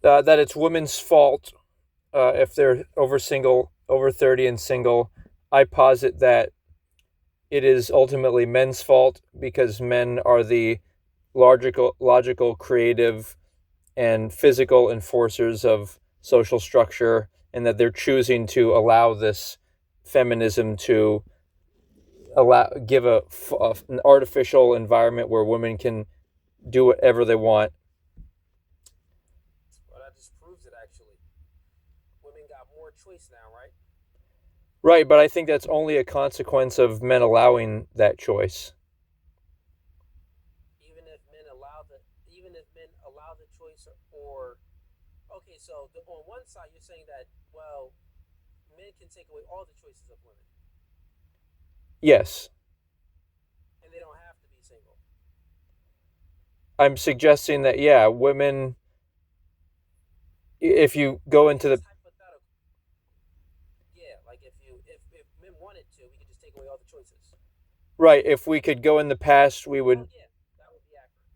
that it's women's fault if they're over 30 and single. I posit that it is ultimately men's fault because men are the logical, creative, and physical enforcers of social structure, and that they're choosing to allow this feminism to give an artificial environment where women can do whatever they want. Well, that just proves it. Actually, women got more choice now, right? Right, but I think that's only a consequence of men allowing that choice. Even if men allow the choice, or okay, so on one side you're saying that well, men can take away all the choices of women, Yes, and they don't have to be single. I'm suggesting that, yeah, women, if you go Okay, into the just hypothetical. Yeah, like if men wanted to, we could just take away all the choices. right, if we could go in the past, we Well, would, yeah, that would be accurate.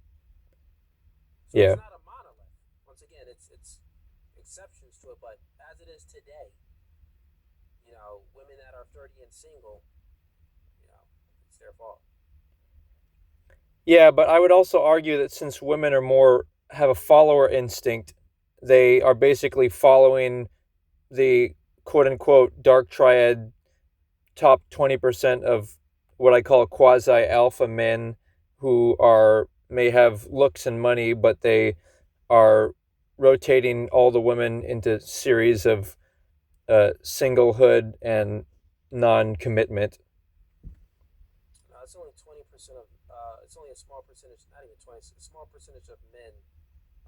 So it's yeah. not a monolith. Once again, it's exceptions to it, but as it is today, women that are 30 and single, you know, it's their fault. Yeah, but I would also argue that since women are more have a follower instinct, they are basically following the quote unquote dark triad top 20% of what I call quasi alpha men who are may have looks and money, but they are rotating all the women into series of singlehood and non-commitment. It's only 20% of. It's only a small percentage, not even 20. A small percentage of men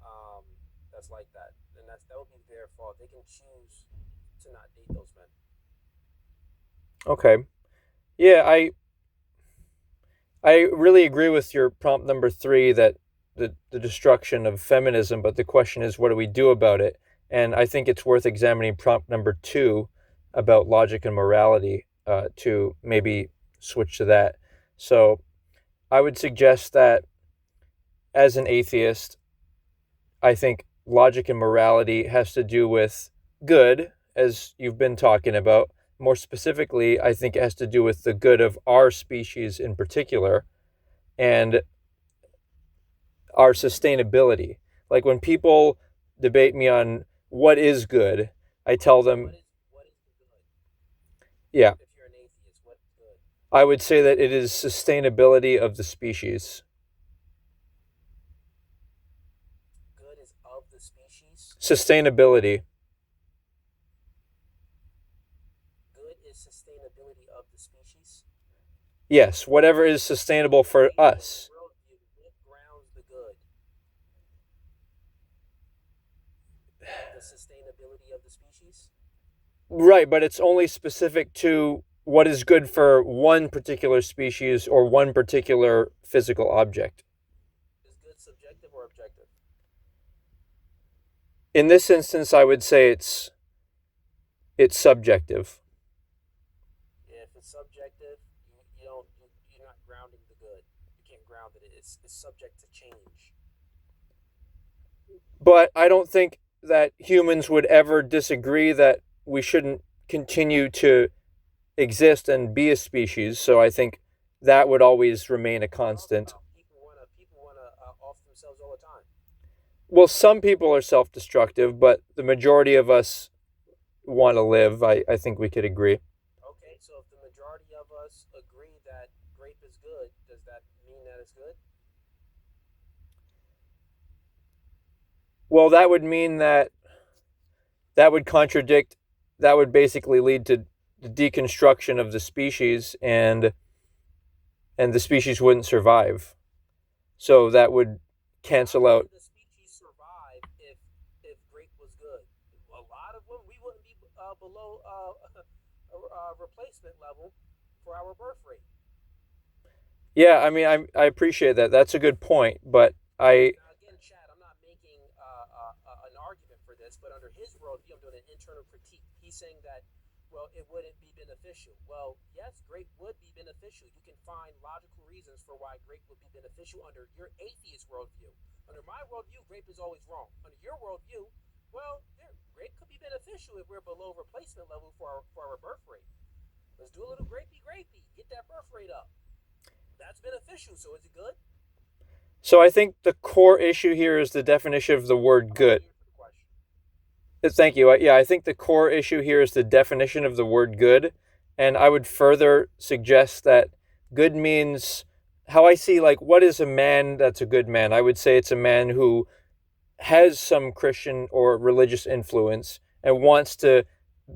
um, that's like that, and that would be their fault. They can choose to not date those men. Okay. Yeah, I really agree with your prompt number three that the destruction of feminism, but the question is, what do we do about it? And I think it's worth examining prompt number two about logic and morality to maybe switch to that. So I would suggest that as an atheist, I think logic and morality has to do with good, as you've been talking about. More specifically, I think it has to do with the good of our species in particular and our sustainability. Like when people debate me on what is good, I tell Okay, them, what is the good? yeah, If you're an atheist, what's good? I would say that it is sustainability of the species. Good is of the species. Sustainability. Good is sustainability of the species. Yes, whatever is sustainable for Okay, so in your us. worldview, what grounds the good? The sustainability of the species. Right, but it's only specific to what is good for one particular species or one particular physical object. Is good subjective or objective? In this instance, I would say it's subjective. Yeah, if it's subjective, you don't you're not grounding the good. You can't ground it. It's subject to change. But I don't think that humans would ever disagree that we shouldn't continue to exist and be a species. So I think that would always remain a What are you talking constant. about? People wanna off themselves all the time. Well, some people are self destructive, but the majority of us want to live. I think we could agree. Okay, so if the majority of us agree that grape is good, does that mean that it's good? Well, that would mean that would contradict, that would basically lead to the deconstruction of the species and the species wouldn't survive. So that would How cancel out. wouldn't the species survive if grape was good? A lot of them we wouldn't be below replacement level for our birth rate. Yeah, I mean, I appreciate that. That's a good point, but I Now, again, Chad, I'm not making an argument for this, but under his worldview, I'm doing an internal critique. He's saying that, well, it wouldn't be beneficial. Well, yes, grape would be beneficial. You can find logical reasons for why grape would be beneficial under your atheist worldview. Under my worldview, grape is always wrong. Under your worldview, Well, grape could be beneficial if we're below replacement level for our birth rate. Let's do a little grapey, get that birth rate up. That's beneficial. So is it good? So I think the core issue here is the definition of the word I'll let good. you answer the question. Thank you. Yeah, I think the core issue here is the definition of the word good. And I would further suggest that good means how I see, like, what is a man that's a good man? I would say it's a man who has some Christian or religious influence and wants to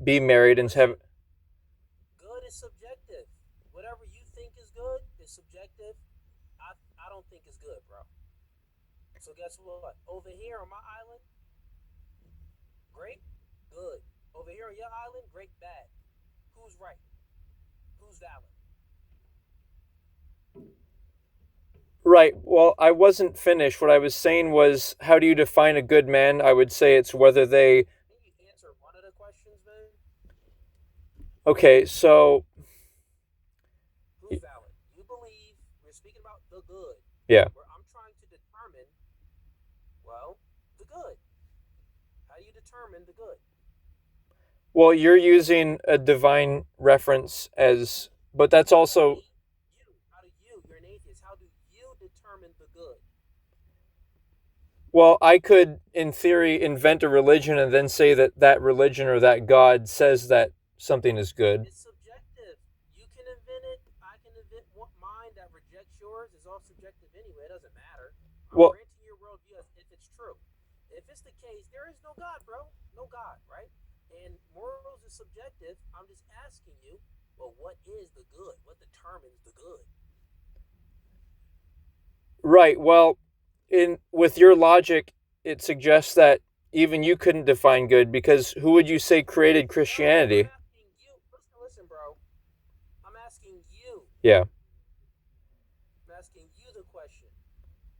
be married and have. Listen, good is subjective. Whatever you think is good is subjective. I don't think it's good, bro. So guess what? Over here on my island, great, good. Over here on your island, great, bad. Who's right? Who's valid? Right. Well, I wasn't finished. What I was saying was, how do you define a good man? I would say it's whether they. Can you answer one of the questions, man? Okay, so. Who's valid? You believe we're speaking about the good. Yeah. Where I'm trying to determine, well, the good. How do you determine the good? Well, you're using a divine reference as. But that's also. Me, you. How do you? You're an atheist. How do you determine the good? Well, I could, in theory, invent a religion and then say that that religion or that God says that something is good. It's subjective. You can invent it. I can invent what mine that rejects yours. Is all subjective anyway. It doesn't matter. I'm Well, granting your worldview if it's true. If it's the case, there is no God, bro. No God, right? And morals is subjective. I'm just asking you, well, what is the good? What determines the good? right. Well, in with your logic, it suggests that even you couldn't define good because who would you say created No, I'm Christianity? asking you. Listen, bro. I'm asking you. Yeah. I'm asking you the question.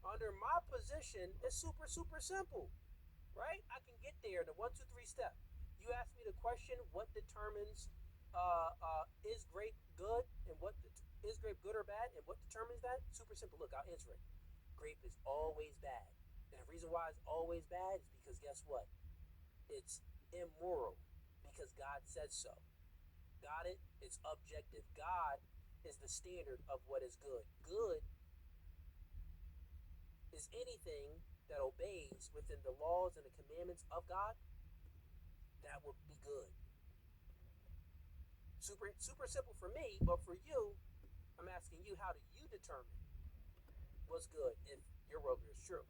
Under my position, it's super simple, right? I can get there in the one, two, three step. You ask me the question, what determines is grape good and is grape good or bad, and what determines that? Super simple. Look, I'll answer it. Grape is always bad, and the reason why it's always bad is because guess what? It's immoral because God said so. Got it? It's objective. God is the standard of what is good. Good is anything that obeys within the laws and the commandments of God, that would be good. Super simple for me, but for you, I'm asking you, how do you determine what's good if your worldview is true?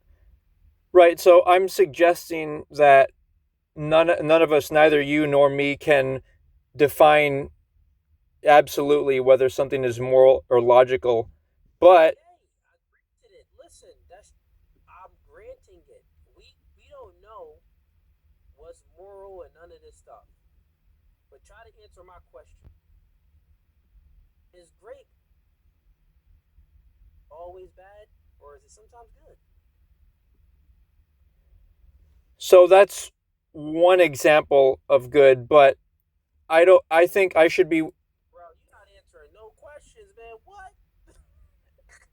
Right. So I'm suggesting that none of us, neither you nor me, can define absolutely whether something is moral or logical. But Okay, I granted it. Listen, that's I'm granting it. We don't know what's moral and none of this stuff. But try to answer my question. Is grape always bad, or is it sometimes good? so that's one example of good, but I don't I think I should be. Bro, you're not answering no questions, man. What?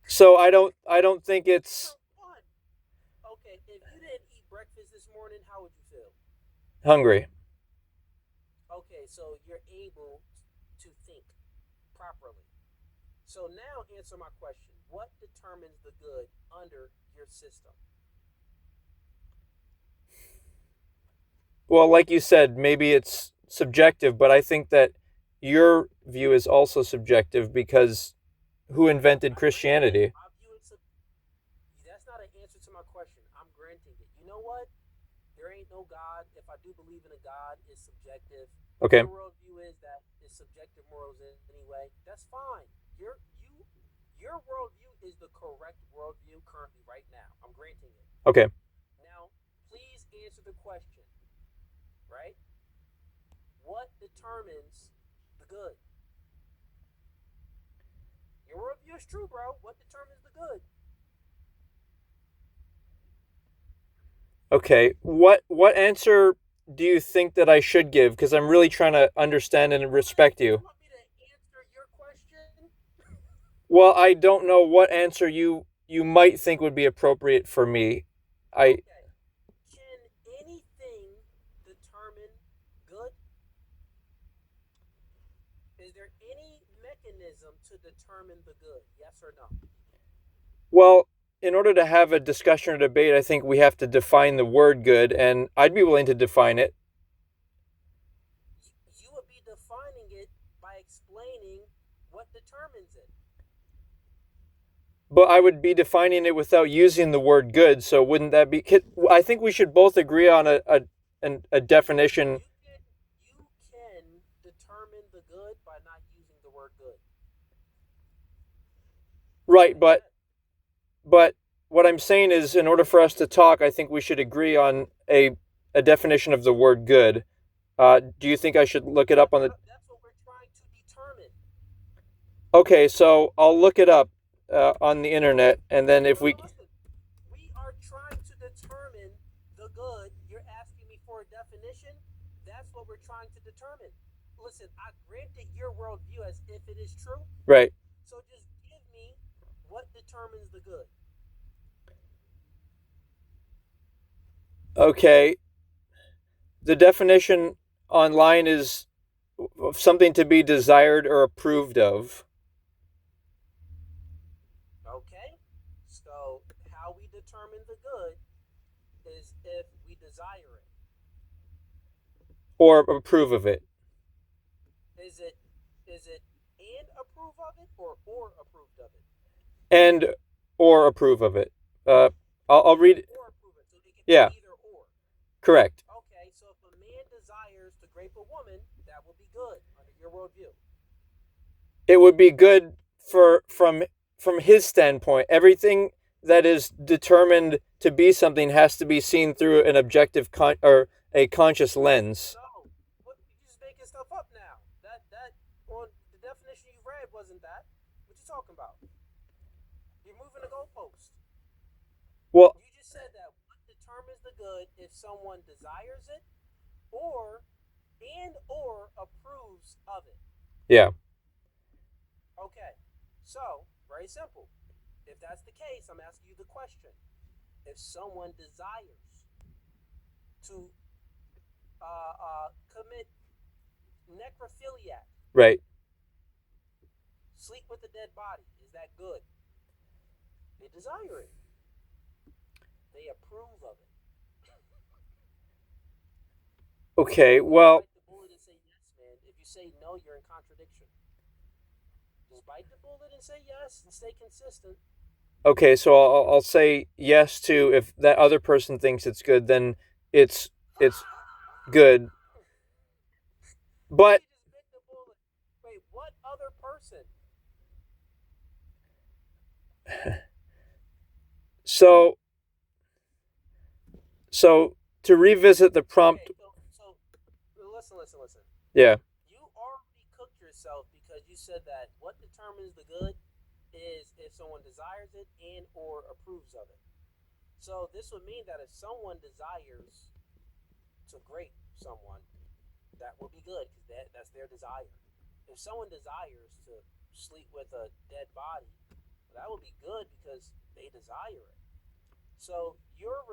So I don't think Answer it's one. Okay, if you didn't eat breakfast this morning, how would you feel? hungry. Okay, so you're able to think properly. So now answer my question. What determines the good under your system? Well, like you said, maybe it's subjective, but I think that your view is also subjective because who invented I granted it. Christianity? I view it. That's not an answer to my question. I'm granting it. You know what? There ain't no God. If I do believe in a God, it's subjective. Okay. Your worldview is that it's subjective morals anyway. That's fine. Your worldview is the correct worldview currently right now. I'm granting it. Okay. Now, please answer the question, right? What determines the good? Your worldview is true, bro. What determines the good? Okay. What answer do you think that I should give? Because I'm really trying to understand and respect You you. want me to answer your question? Well, I don't know what answer you might think would be appropriate for me. I Okay. Can anything there any mechanism to determine the good? Yes or no? Well, in order to have a discussion or debate, I think we have to define the word good, and I'd be willing to define it. You would be defining it by explaining what determines it. But I would be defining it without using the word good, so wouldn't that be? I think we should both agree on a definition. You can determine the good by not using the word good. Go Right, ahead. Go ahead. but what I'm saying is, in order for us to talk, I think we should agree on a definition of the word good. Do you think I should look it up on the? That's what we're trying to determine. Okay, so I'll look it up on the internet, and then if No, no, we, listen. We are trying to determine the good. You're asking me for a definition. That's what we're trying to determine. Listen, I granted your worldview as if it is true. right? So just give me what determines the good. Okay, the definition online is something to be desired or approved of, Okay? So how we determine the good is if we desire it. or approve of it, Is it and approve of it or approved of it? and or approve of it. Uh, I'll read. Or approve it. So they can be Yeah, either or. correct. Okay, so if a man desires to grape a woman, that will be good under your worldview. It would be good for from his standpoint. Everything that is determined to be something has to be seen through an objective or a conscious lens. So, what you just making stuff up now? That on the definition you read wasn't that? What you talking about? You're moving the goalpost. Well, You just said that what determines the good if someone desires it or or approves of it. yeah, Okay. So, very simple. If that's the case, I'm asking you the question. If someone desires to commit necrophilia, right. sleep with a dead body, is that good? They desire it. They approve of it. Okay, You gotta well, bite the bullet and say yes, man. If you say no, you're in contradiction. Just bite the bullet and say yes and stay consistent. okay, so I'll say yes to if that other person thinks it's good, then it's it's good. Now But you just bit the bullet. Wait, what other person? so so to revisit the Okay, prompt, so listen. yeah, You already cooked yourself because you said that what determines the good is if someone desires it and or approves of it. So this would mean that if someone desires to grape someone, that would be good because that's their desire. If someone desires to sleep with a dead body, that would be good because they desire it. So your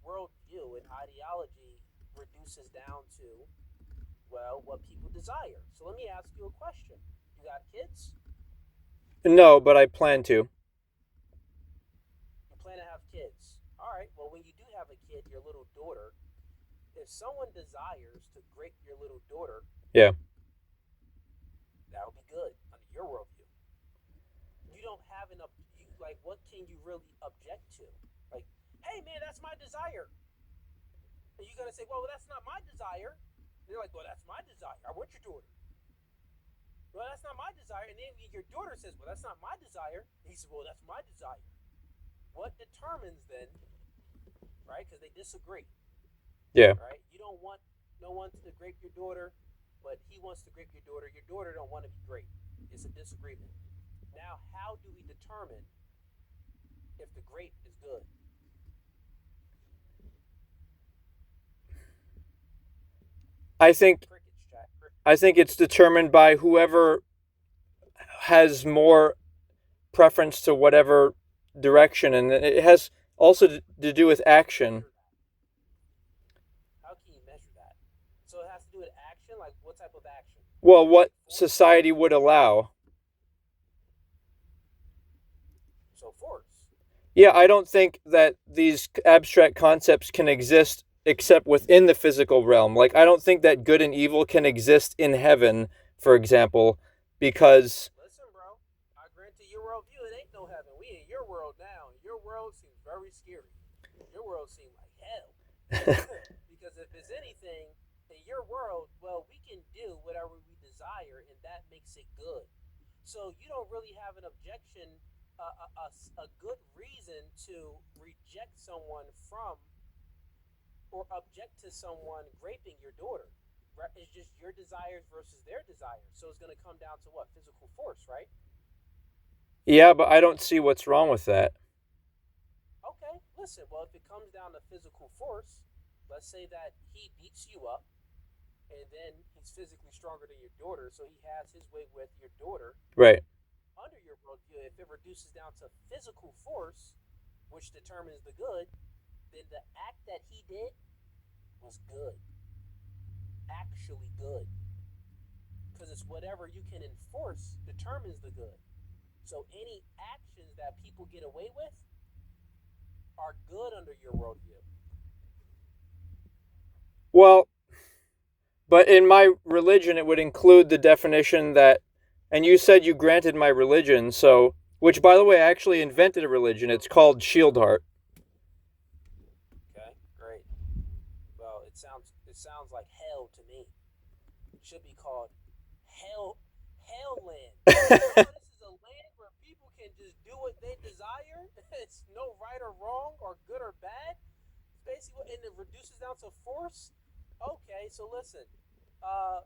worldview and ideology reduces down to well what people desire. So let me ask you a question. You got kids? no, but I plan to. You plan to have kids. All right. Well, when you do have a kid, your little daughter, if someone desires to grape your little daughter, Yeah, that would be good under your worldview. You don't have enough. Like, what can you really object to? Like, hey, man, that's my desire. And you're gonna say, well, that's not my desire. And you're like, well, that's my desire. I want your daughter. Well, that's not my desire. And then your daughter says, well, that's not my desire. And he says, well, that's my desire. What determines then, right? Because they disagree, yeah. right? You don't want no one to grape your daughter, but he wants to grape your daughter. Your daughter don't want to be graped. It's a disagreement. Now, how do we determine if the grape is good? I think Crickets, Jack. I Crickets. think it's determined by whoever has more preference to whatever direction, and it has also to do with How can you action. measure that? How can you measure that? So it has to do with action. Like what type of action? Well, Like society would allow. So force. Yeah, I don't think that these abstract concepts can exist except within the physical realm. Like, I don't think that good and evil can exist in heaven, for example, because. Listen, bro. I grant to your worldview, it ain't no heaven. We in your world now. Your world seems very scary. Your world seems like hell. Because if it's anything in your world, well, we can do whatever we desire, and that makes it good. So you don't really have an objection, a good reason to reject someone from or object to someone raping your daughter. Right? It's just your desires versus their desires. So it's going to come down to what? Physical force, right? Yeah, but I don't see what's wrong with that. Okay, listen. Well, if it comes down to physical force, let's say that he beats you up and then he's physically stronger than your daughter, so he has his way with your daughter. Right. Under your worldview, if it reduces down to physical force, which determines the good, then the act that he did was good, actually good, because it's whatever you can enforce determines the good. So any actions that people get away with are good under your worldview. Well, but in my religion, it would include the definition that, and you said you granted my religion, so, which by the way, I actually invented a religion. It's called Shieldheart. Okay, great. Well, it sounds like hell to me. It should be called hell land. Oh, this is a land where people can just do what they desire. It's no right or wrong or good or bad. It's basically, and it reduces down to force. Okay, so listen. Uh,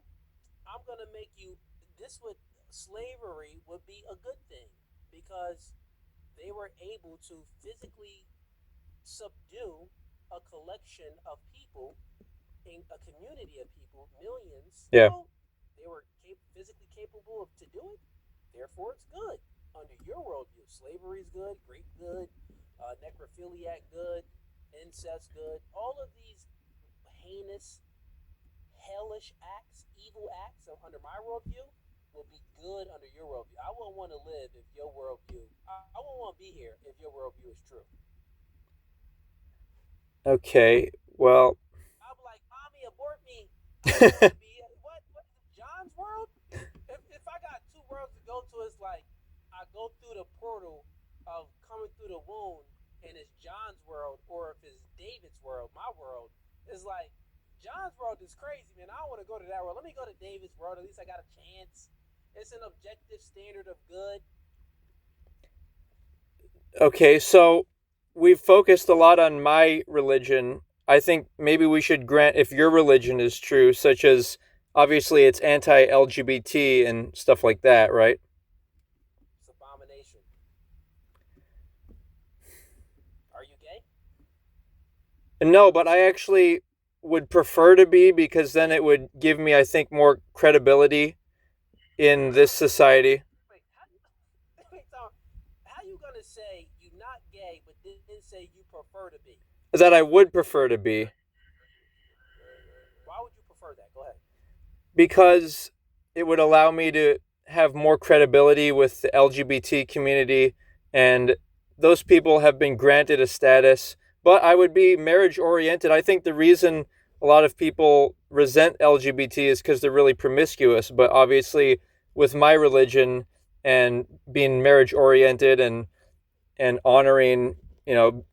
I'm gonna make you. This would slavery would be a good thing because they were able to physically subdue a collection of people in a community of people, millions. Yeah. Well, they were physically capable of to do it. Therefore, it's good under your worldview. Slavery is good, rape good, necrophiliac good, incest good. All of these heinous, hellish acts, evil acts under my worldview will be good under your worldview. I wouldn't want to live if your worldview. I wouldn't want to be here if your worldview is true. Okay, well. I'll be like, mommy, abort me. I don't want to be what? What is it, John's world? If I got two worlds to go to, it's like I go through the portal of coming through the womb, and it's John's world, or if it's David's world, my world, it's like John's world is crazy, man. I don't want to go to that world. Let me go to David's world. At least I got a chance. It's an objective standard of good. Okay, so we've focused a lot on my religion. I think maybe we should grant if your religion is true, such as obviously it's anti LGBT and stuff like that, right? It's abomination. Are you gay? No, but I actually would prefer to be because then it would give me, I think, more credibility in this society. Wait, wait, how you gonna say you not gay, but then say you prefer to be? That I would prefer to be Why would you prefer that? Go ahead. because it would allow me to have more credibility with the LGBT community, and those people have been granted a status. But I would be marriage oriented. I think the reason a lot of people resent LGBT is because they're really promiscuous. But obviously, with my religion and being marriage oriented and honoring,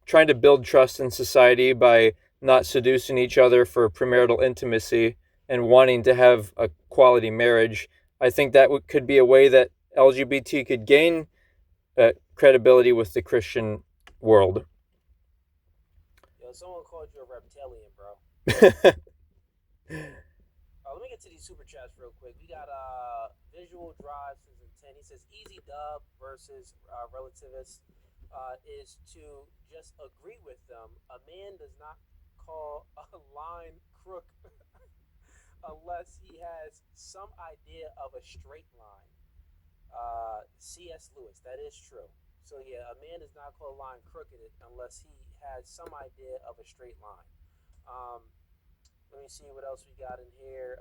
trying to build trust in society by not seducing each other for premarital intimacy and wanting to have a quality marriage. I think that could be a way that LGBT could gain credibility with the Christian world. Yo, someone called you a reptilian, bro. Let me get to these super chats real quick. We got Visual Drive season 10. He says easy dub versus relativist is to just agree with them. A man does not call a line crook unless he has some idea of a straight line. C.S. Lewis, that is true. So yeah, a man does not call a line crooked unless he has some idea of a straight line. Let me see what else we got in here.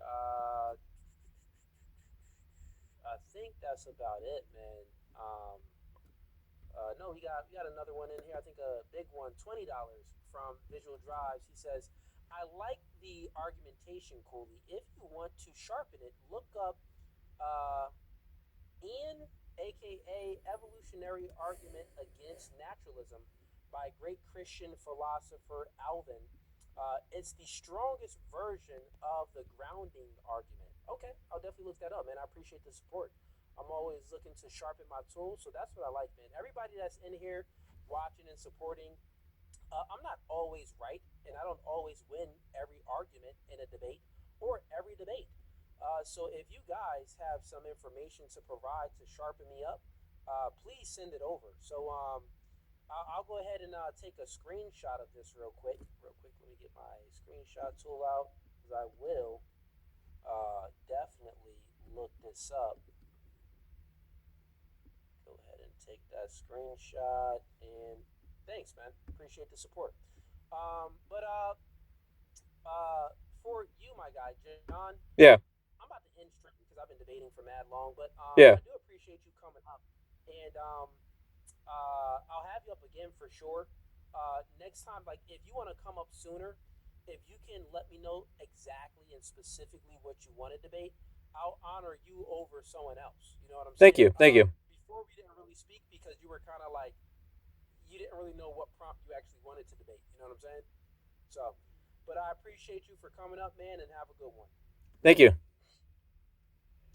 I think that's about it, man. No, we got another one in here. I think a big one, $20 from Visual Drives. He says, "I like the argumentation, Cooley. If you want to sharpen it, look up uh, Ian, aka Evolutionary Argument Against Naturalism, by great Christian philosopher Alvin. It's the strongest version of the grounding argument." Okay, I'll definitely look that up, man. I appreciate the support. I'm always looking to sharpen my tools, so that's what I like, man. Everybody that's in here watching and supporting, I'm not always right, and I don't always win every argument in a debate or every debate. So if you guys have some information to provide to sharpen me up, please send it over. So I'll go ahead and take a screenshot of this real quick. Real quick, let me get my screenshot tool out because I will definitely look this up. Go ahead and take that screenshot, and thanks, man. Appreciate the support. But for you, my guy, John, Yeah. I'm about to end strictly because I've been debating for mad long. But Yeah. I do appreciate you coming up, and I'll have you up again for sure. Next time, like if you want to come up sooner, if you can let me know exactly and specifically what you want to debate, I'll honor you over someone else. You know what I'm Thank saying? you. Thank you. Before we didn't really speak because you were kind of like you didn't really know what prompt you actually wanted to debate. You know what I'm saying? So, but I appreciate you for coming up, man, and have a good one. Thank you.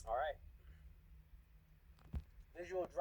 All right. Visual drop.